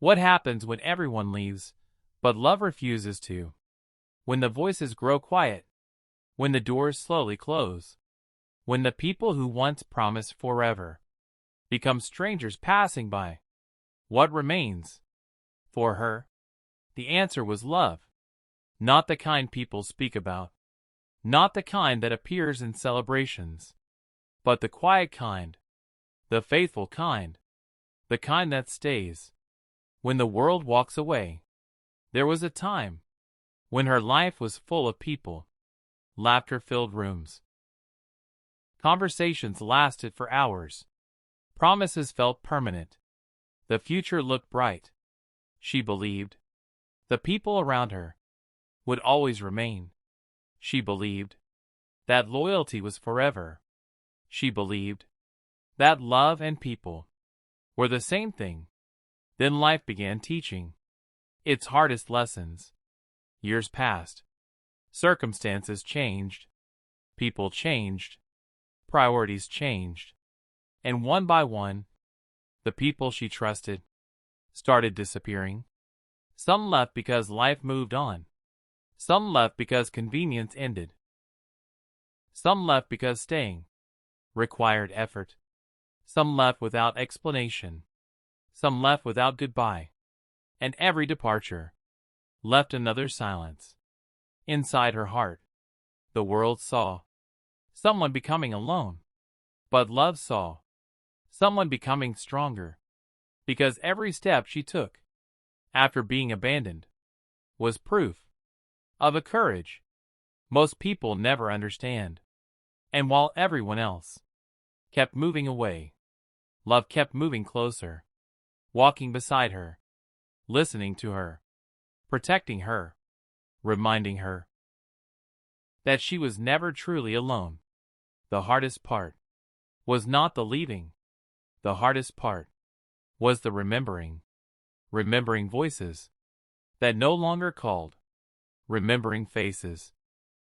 What happens when everyone leaves, but love refuses to? When the voices grow quiet, when the doors slowly close, when the people who once promised forever become strangers passing by, what remains? For her, the answer was love. Not the kind people speak about, not the kind that appears in celebrations, but the quiet kind, the faithful kind, the kind that stays when the world walks away. There was a time when her life was full of people, laughter-filled rooms. Conversations lasted for hours. Promises felt permanent. The future looked bright. She believed the people around her would always remain. She believed that loyalty was forever. She believed that love and people were the same thing. Then life began teaching its hardest lessons. Years passed. Circumstances changed. People changed. Priorities changed. And one by one, the people she trusted started disappearing. Some left because life moved on. Some left because convenience ended. Some left because staying required effort. Some left without explanation. Some left without goodbye. And every departure left another silence. Inside her heart, the world saw someone becoming alone. But love saw someone becoming stronger. Because every step she took after being abandoned was proof of a courage most people never understand. And while everyone else kept moving away, love kept moving closer, walking beside her, listening to her, protecting her, reminding her that she was never truly alone. The hardest part was not the leaving. The hardest part was the remembering. Remembering voices that no longer called. Remembering faces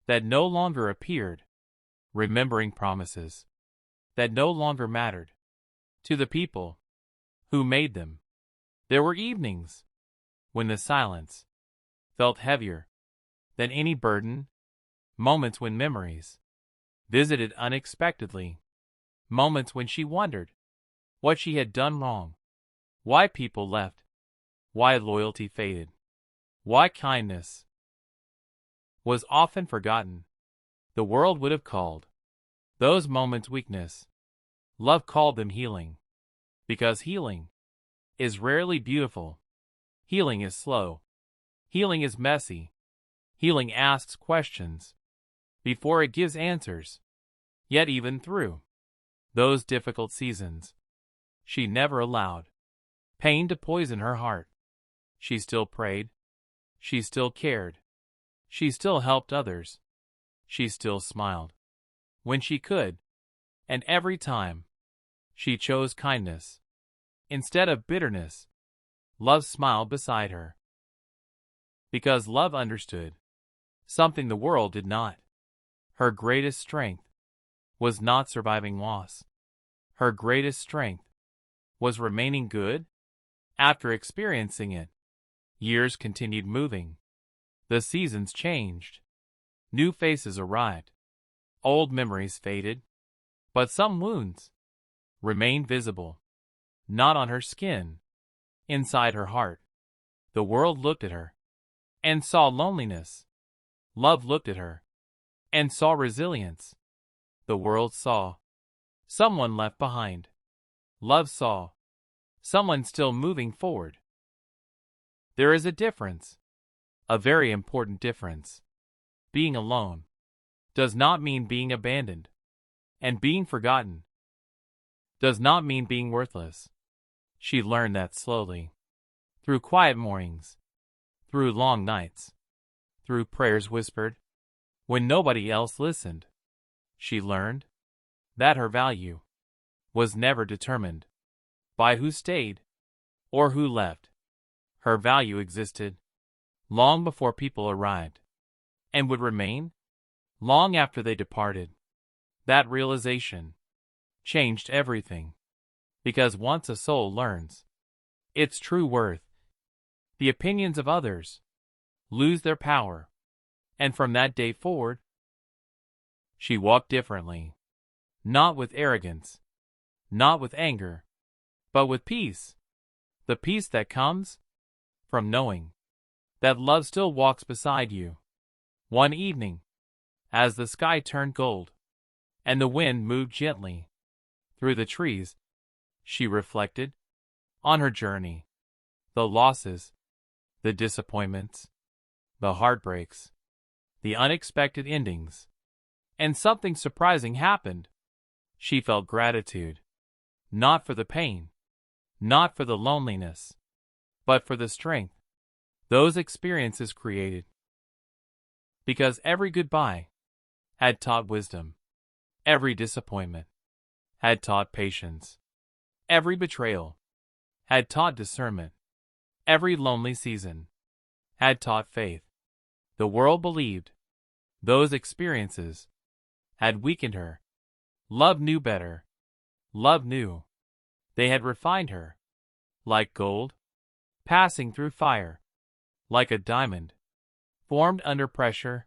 that no longer appeared. Remembering promises that no longer mattered to the people who made them. There were evenings when the silence felt heavier than any burden, moments when memories visited unexpectedly, moments when she wondered what she had done wrong, why people left, why loyalty faded, why kindness was often forgotten. The world would have called those moments weakness. Love called them healing, because healing is rarely beautiful. Healing is slow. Healing is messy. Healing asks questions before it gives answers. Yet even through those difficult seasons, she never allowed pain to poison her heart. She still prayed. She still cared. She still helped others. She still smiled when she could. And every time she chose kindness instead of bitterness, love smiled beside her. Because love understood something the world did not. Her greatest strength was not surviving loss. Her greatest strength was remaining good after experiencing it. Years continued moving. The seasons changed. New faces arrived. Old memories faded. But some wounds remained visible. Not on her skin, inside her heart. The world looked at her and saw loneliness. Love looked at her and saw resilience. The world saw someone left behind. Love saw someone still moving forward. There is a difference, a very important difference. Being alone does not mean being abandoned, and being forgotten does not mean being worthless. She learned that slowly, through quiet mornings, through long nights, through prayers whispered when nobody else listened. She learned that her value was never determined by who stayed or who left. Her value existed long before people arrived and would remain long after they departed. That realization changed everything, because once a soul learns its true worth, the opinions of others, lose their power. And from that day forward, she walked differently. Not with arrogance, not with anger, but with peace. The peace that comes from knowing that love still walks beside you. One evening, as the sky turned gold and the wind moved gently through the trees, she reflected on her journey, the losses, the disappointments, the heartbreaks, the unexpected endings. And something surprising happened. She felt gratitude, not for the pain, not for the loneliness, but for the strength those experiences created. Because every goodbye had taught wisdom, every disappointment had taught patience, every betrayal had taught discernment, every lonely season had taught faith. The world believed those experiences had weakened her. Love knew better. Love knew they had refined her, like gold passing through fire, like a diamond formed under pressure.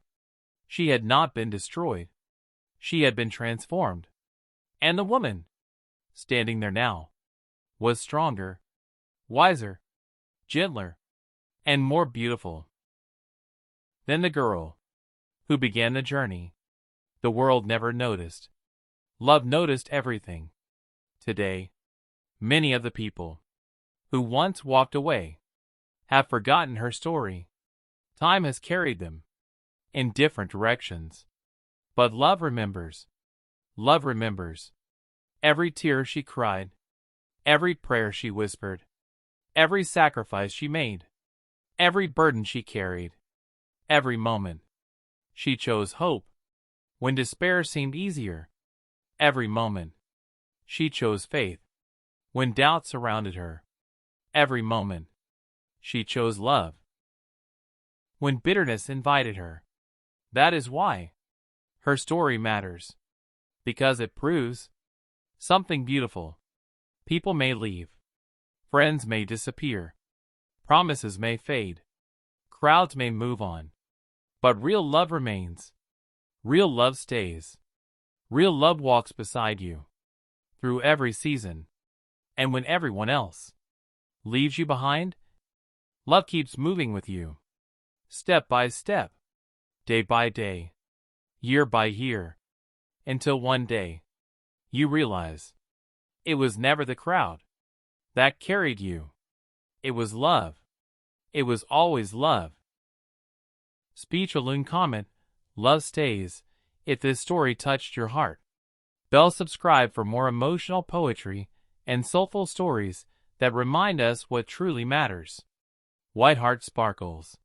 She had not been destroyed. She had been transformed. And the woman, standing there now, was stronger, wiser, gentler, and more beautiful than the girl who began the journey. The world never noticed. Love noticed everything. Today, many of the people who once walked away have forgotten her story. Time has carried them in different directions. But love remembers. Love remembers. Every tear she cried, every prayer she whispered, every sacrifice she made, every burden she carried, every moment she chose hope when despair seemed easier. Every moment she chose faith when doubt surrounded her. Every moment she chose love when bitterness invited her. That is why her story matters, because it proves something beautiful. People may leave, friends may disappear, promises may fade, crowds may move on, but real love remains. Real love stays. Real love walks beside you through every season. And when everyone else leaves you behind, love keeps moving with you, step by step, day by day, year by year, until one day you realize it was never the crowd that carried you. It was love. It was always love. Speech Alone comment, love stays. If this story touched your heart, bell subscribe for more emotional poetry and soulful stories that remind us what truly matters. White Heart Sparkles.